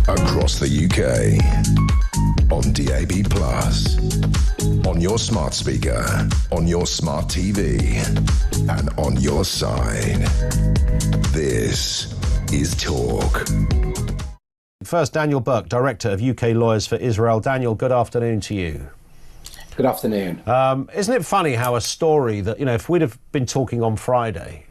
Across the UK, on DAB+, on your smart speaker, on your smart TV, and on your side. This is Talk. First, Daniel Berke, Director of UK Lawyers for Israel. Daniel, good afternoon to you. Good afternoon. Isn't it funny how a story that, if we'd have been talking on Friday,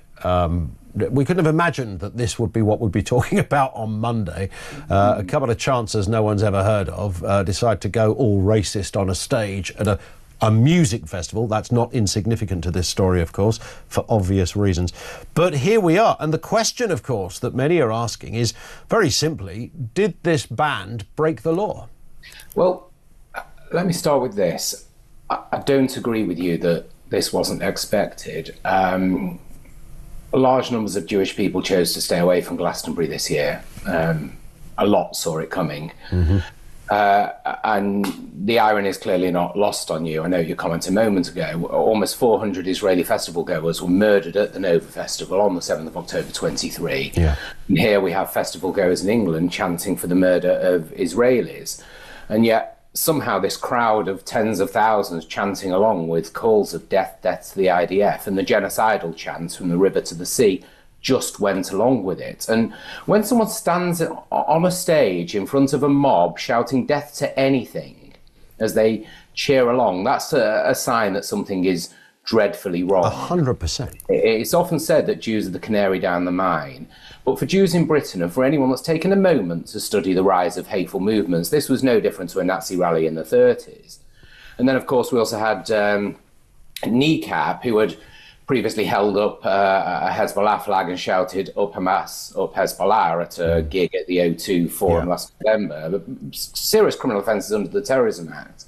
we couldn't have imagined that this would be what we'd be talking about on Monday. A couple of chances no one's ever heard of decide to go all racist on a stage at a music festival. That's not insignificant to this story, of course, for obvious reasons. But here we are. And the question, of course, that many are asking is, very simply, did this band break the law? Well, let me start with this. I don't agree with you that this wasn't expected. Large numbers of Jewish people chose to stay away from Glastonbury this year. A lot saw it coming. Mm-hmm. And the irony is clearly not lost on you. I know your comment a moment ago. Almost 400 Israeli festival goers were murdered at the Nova Festival on the 7th of October 23. Yeah. And here we have festival goers in England chanting for the murder of Israelis. And yet somehow this crowd of tens of thousands chanting along with calls of death, death to the IDF, and the genocidal chants from the river to the sea just went along with it. And when someone stands on a stage in front of a mob shouting death to anything as they cheer along, that's a sign that something is dreadfully wrong. 100%. It's often said that Jews are the canary down the mine. But for Jews in Britain, and for anyone that's taken a moment to study the rise of hateful movements, this was no different to a Nazi rally in the 30s. And then, of course, we also had Kneecap, who had previously held up a Hezbollah flag and shouted, "Up Hamas, up Hezbollah," at a gig at the O2 Forum last November. Serious criminal offences under the Terrorism Act.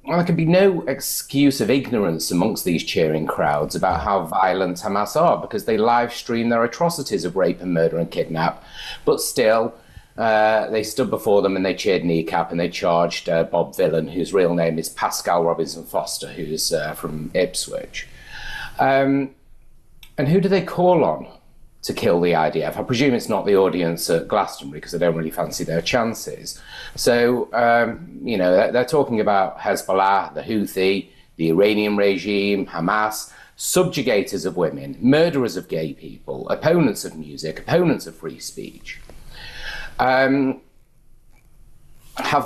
Well, there can be no excuse of ignorance amongst these cheering crowds about how violent Hamas are, because they live stream their atrocities of rape and murder and kidnap. But still, they stood before them and they cheered Kneecap, and they charged Bob Villan, whose real name is Pascal Robinson Foster, who's from Ipswich. And who do they call on to kill the IDF? I presume it's not the audience at Glastonbury, because they don't really fancy their chances. So, they're talking about Hezbollah, the Houthi, the Iranian regime, Hamas, subjugators of women, murderers of gay people, opponents of music, opponents of free speech. Have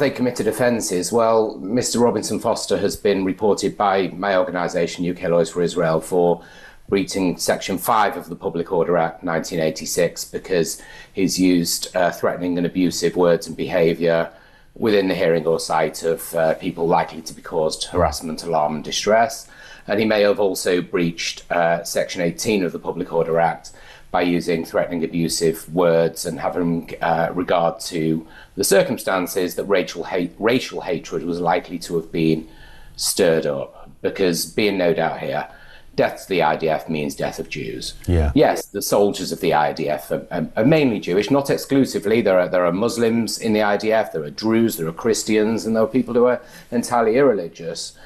they committed offences? Well, Mr. Robinson Foster has been reported by my organisation, UK Lawyers for Israel, for breaching Section 5 of the Public Order Act 1986 because he's used threatening and abusive words and behaviour within the hearing or sight of people likely to be caused harassment, alarm and distress. And he may have also breached Section 18 of the Public Order Act by using threatening, abusive words and having regard to the circumstances that racial hatred was likely to have been stirred up. Because, be in no doubt here, death to the IDF means death of Jews. Yeah. Yes, the soldiers of the IDF are mainly Jewish, not exclusively. There are Muslims in the IDF, there are Druze, there are Christians, and there are people who are entirely irreligious,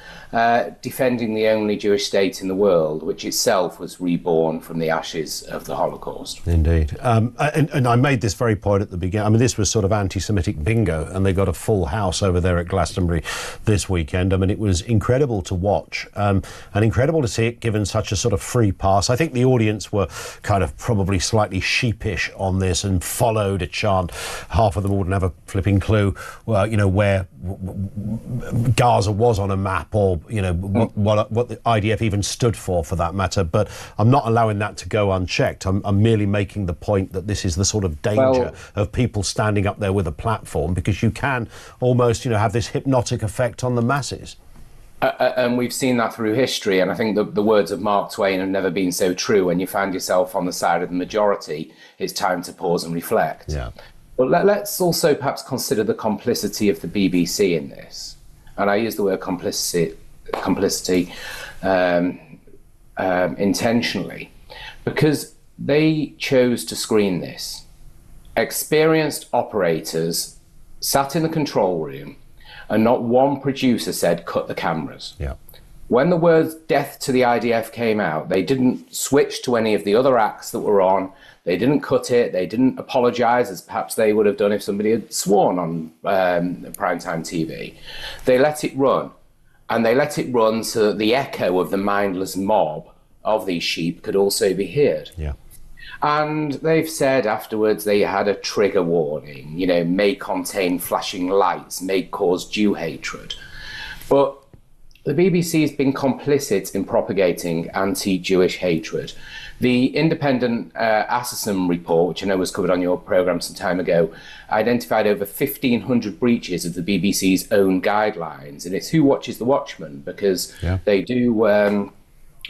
defending the only Jewish state in the world, which itself was reborn from the ashes of the Holocaust. Indeed. And I made this very point at the beginning. I mean, this was sort of anti-Semitic bingo, and they got a full house over there at Glastonbury this weekend. I mean, it was incredible to watch, and incredible to see it given such a sort of free pass. I think the audience were kind of probably slightly sheepish on this and followed a chant. Half of them wouldn't have a flipping clue, where Gaza was on a map, or what the IDF even stood for that matter. But I'm not allowing that to go unchecked. I'm merely making the point that this is the sort of danger of people standing up there with a platform, because you can almost, have this hypnotic effect on the masses. And we've seen that through history. And I think the words of Mark Twain have never been so true. When you find yourself on the side of the majority, it's time to pause and reflect. Yeah. But let's also perhaps consider the complicity of the BBC in this. And I use the word complicity intentionally, because they chose to screen this. Experienced operators sat in the control room, and not one producer said, "Cut the cameras." Yeah. When the words "death to the IDF" came out, they didn't switch to any of the other acts that were on. They didn't cut it. They didn't apologise, as perhaps they would have done if somebody had sworn on primetime TV. They let it run. And they let it run so that the echo of the mindless mob of these sheep could also be heard. Yeah. And they've said afterwards they had a trigger warning, may contain flashing lights, may cause Jew hatred. But the BBC has been complicit in propagating anti-Jewish hatred. The independent Assassin report, which I know was covered on your programme some time ago, identified over 1,500 breaches of the BBC's own guidelines. And it's who watches the Watchman, because they do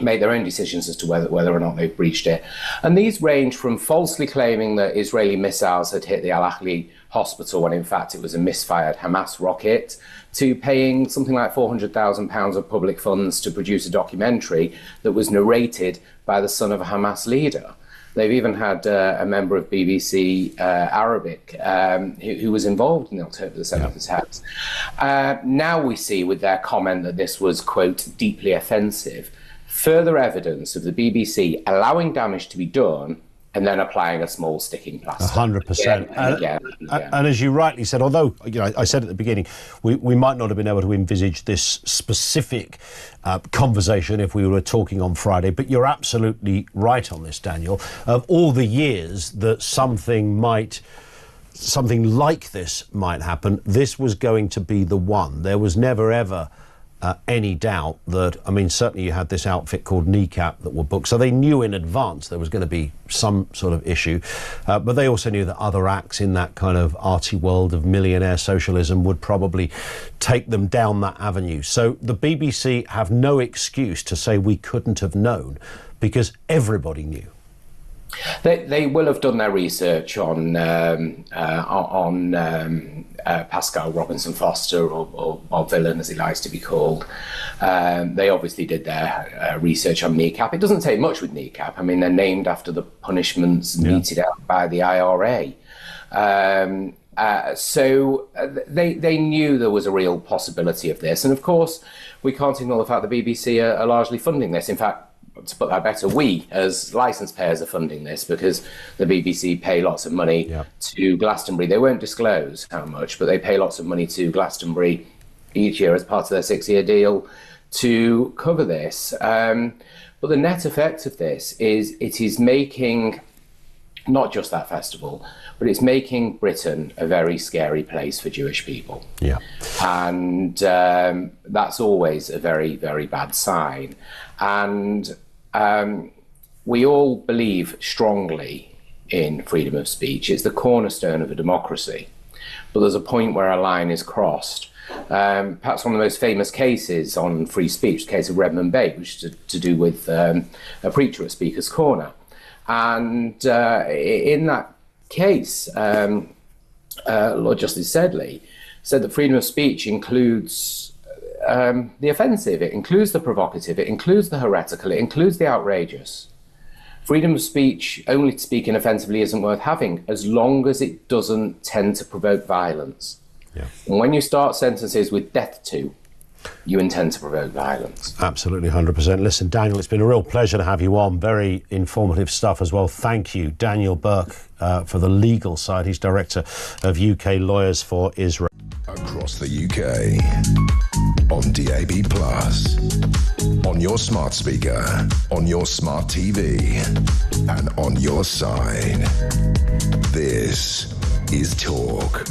make their own decisions as to whether or not they've breached it. And these range from falsely claiming that Israeli missiles had hit the Al-Ahli hospital when in fact it was a misfired Hamas rocket, to paying something like £400,000 of public funds to produce a documentary that was narrated by the son of a Hamas leader. They've even had a member of BBC Arabic who was involved in the October the 7th attacks. Now we see with their comment that this was, quote, deeply offensive, further evidence of the BBC allowing damage to be done and then applying a small sticking plaster. 100%. And as you rightly said, although I said at the beginning, we might not have been able to envisage this specific conversation if we were talking on Friday, but you're absolutely right on this, Daniel. Of all the years that something like this might happen, this was going to be the one. There was never ever any doubt that, certainly you had this outfit called Kneecap that were booked, so they knew in advance there was going to be some sort of issue, but they also knew that other acts in that kind of arty world of millionaire socialism would probably take them down that avenue. So the BBC have no excuse to say we couldn't have known, because everybody knew. They will have done their research on Pascal Robinson Foster, or Villain as he likes to be called. They obviously did their research on Kneecap. It doesn't take much with Kneecap. They're named after the punishments meted out by the IRA. So they knew there was a real possibility of this. And of course, we can't ignore the fact the BBC are largely funding this. In fact, to put that better, we as licence payers are funding this, because the BBC pay lots of money to Glastonbury. They won't disclose how much, but they pay lots of money to Glastonbury each year as part of their 6-year deal to cover this. But the net effect of this is it is making not just that festival, but it's making Britain a very scary place for Jewish people. Yeah. And that's always a very, very bad sign. And we all believe strongly in freedom of speech. It's the cornerstone of a democracy. But there's a point where a line is crossed. Perhaps one of the most famous cases on free speech, the case of Redmond Bay, which is to do with a preacher at Speaker's Corner. And in that case, Lord Justice Sedley said that freedom of speech includes the offensive, it includes the provocative, it includes the heretical, it includes the outrageous. Freedom of speech, only to speak inoffensively, isn't worth having as long as it doesn't tend to provoke violence. Yeah. And when you start sentences with death to, you intend to provoke violence. Absolutely, 100%. Listen, Daniel, it's been a real pleasure to have you on. Very informative stuff as well. Thank you, Daniel Berke, for the legal side. He's Director of UK Lawyers for Israel. Across the UK, on DAB+, on your smart speaker, on your smart TV, and on your side. This is Talk